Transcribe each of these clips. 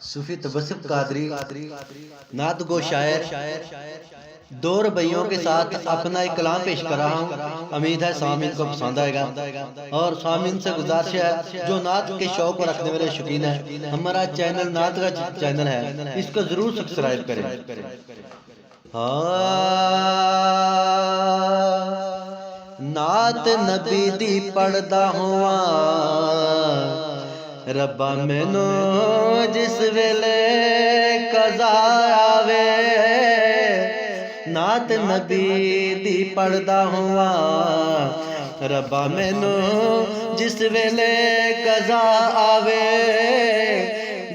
सूफी तबस्सुम कादरी नात गो शायर दो रबैयों के साथ अपना एक कलाम पेश कर रहा हूँ। उम्मीद है सामीन को पसंद आएगा और सामीन से गुजारिश है जो नात के शौक को रखने वाले शौकीन है, हमारा चैनल नात का चैनल है, इसको जरूर सब्सक्राइब करें। नात नबी दी पढ़दा हुआ रब्बा मैनू जिस वेले कज़ा आवे, नात नबी दी पढ़दा हुआ रब्बा मैनू जिस वेले कज़ा आवे,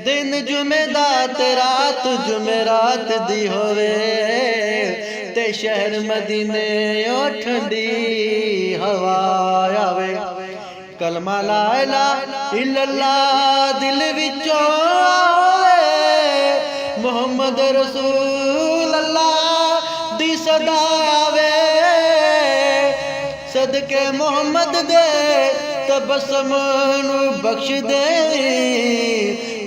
दिन जुमे दा ते रात जुमेरात दी होवे, ते शहर मदीने ओ ठंडी हवा आवे। कलमा ला इलाहा इल्लल्लाह दिल विचों आवे, मुहम्मद रसूल अल्लाह दी सदा आवे, सदके मुहम्मद दे तबस्सुम नू बख्श दे,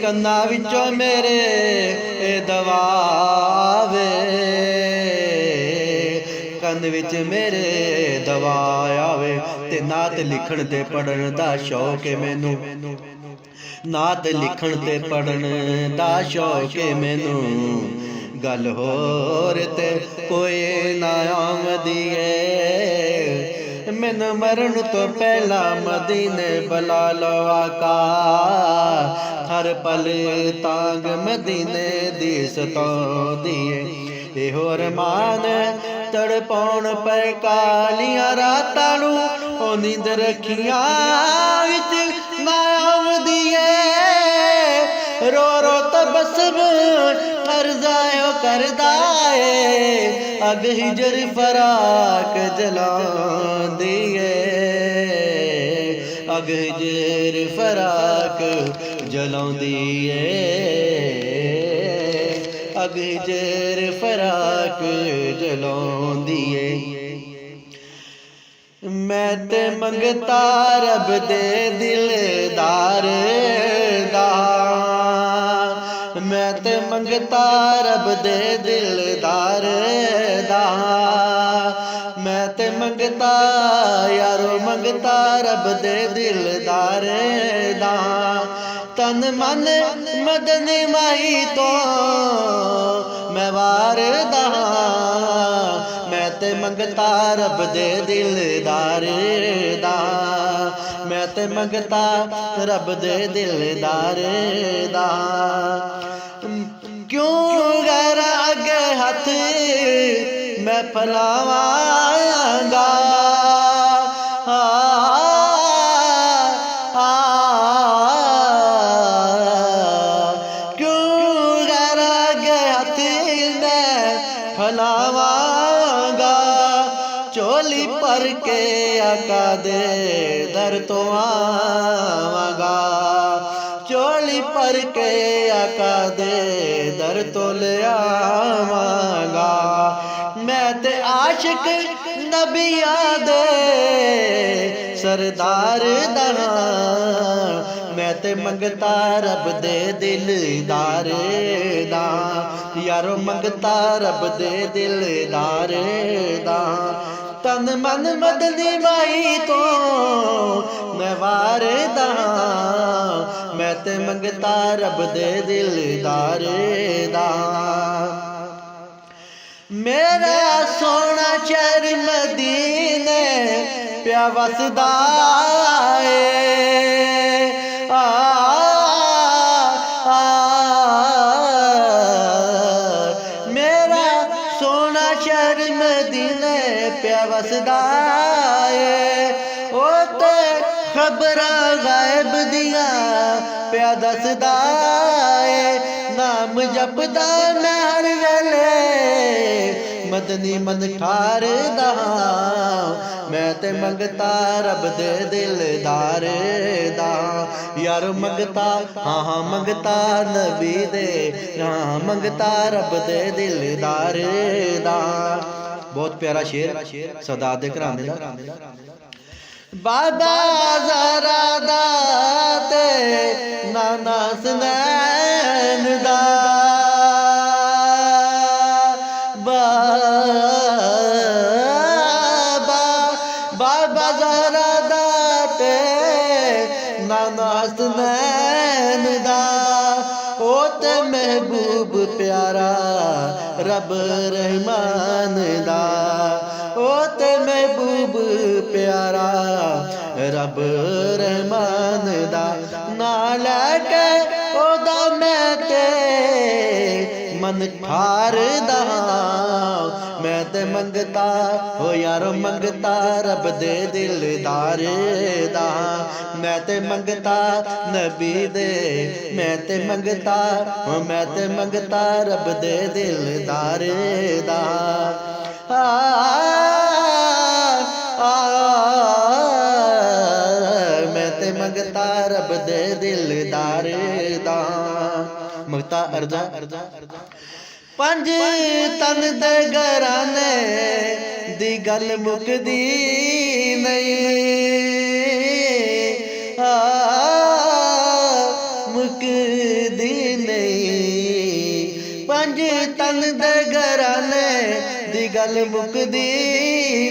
कन्ना विचों मेरे दवा आवे, कंध विच मेरे दवा आवे। ते नात लिखण ते पढ़न दा शौक है मैनू, नात लिखण ते पढ़न दा शौक है मैनू, गल होर ते कोई ना आमदी है, मैनू मरण तो पहला मदीने बुला लो आका, हर पल तांग मदीने दी सताउंदी है, एहो अरमान तड़पाउण पे कालियां रातां नूं ओ नींद रखियां विच ना आउंदी ऐ, रो रो तबस्सुम अर्ज़ा करदा ऐ, अग हिजर फराक जलांदी ऐ, अग हिजर फराक जलांदी ऐ, अग हिजर फराक जलांदी ऐ। मैं ते मंगता रब दे दिलदार दा, मैं ते मंगता रब दे दिलदार दा, मैं ते मंगता यारो मंगता रब दे दिलदार दा, तन मन मदनी माही तो मैं वारदा, मैं ते मंगता रब दे दिलदार दा, मैं ते मंगता रब दे दिलदार दा, क्यों गैरा अगे हथ मैं फैलावांगा, फलावांगा चोली पर के आका दे दर तो आवांगा, चोली पर के आका दे दर तो ले आवांगा, मैं ते आशिक नबिया दे सरदार दा, मैं ते मंगता रब दे दिलदार दा, यारो मंगता रब दे दिलदार दा, तन मन मदनी माई तो मैं वारदा, मैं ते मंगता रब दे दिलदार दा, मेरा सोना शहर मदीने प्या वसदा मेरा सोना शहर मदीने प्या वसदा ओ ते खबरां गायब दियां प्या दसदा, नाम जपदा मैं हर वेले मदनी मन ठारदा, मैं ते मंगता रब दे दिलदार दा, यार मंगता हाँ मंगता नबी दे, हाँ मंगता रब दे दिलदार दा। बहुत प्यारा शेर सदा दे घराने दा। बादा जरा दाते नाना सनैन हसनैन दा ओ ते महबूब प्यारा रब रहमान दा ओ ते महबूब प्यारा रब रहमान दा ना लैके ओदा मैं ते मन ठारदा मैं ते मंगता हो यारो मंगता रब दे दिलदार दा मैं ते मंगता नबी दे मैं ते मंगता हो मैं ते मंगता रब दे दिलदार दा मैं ते मंगता रब दे दिलदार दा मंगता अर्जा पंज तन दे घराने दी गल मुकदी नहीं मुकदी नहीं पंज तन दे घराने दी गल मुकदी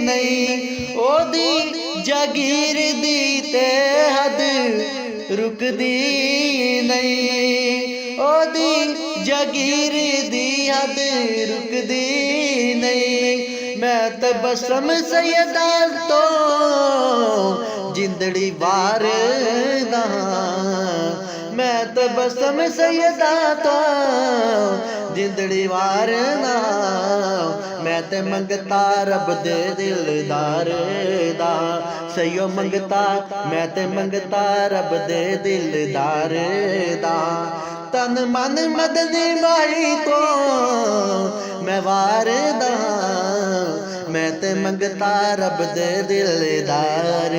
नहीं ओदी जागीर दी ते हद रुकदी नहीं ओदी जागीर दी हद रुकदी नहीं मैं तो बसम सैयदा तो जिंदड़ी वार दा मैं तो बसम सैयदा तो जिंदड़ी वार ना मैं ते मंगता रब दे दिलदार दा सयो मंगता मैं ते मंगता रब दे दिलदार दा तन मन मदनी माई तो मैं वारदा मैं ते मंगता रब दे दिलदार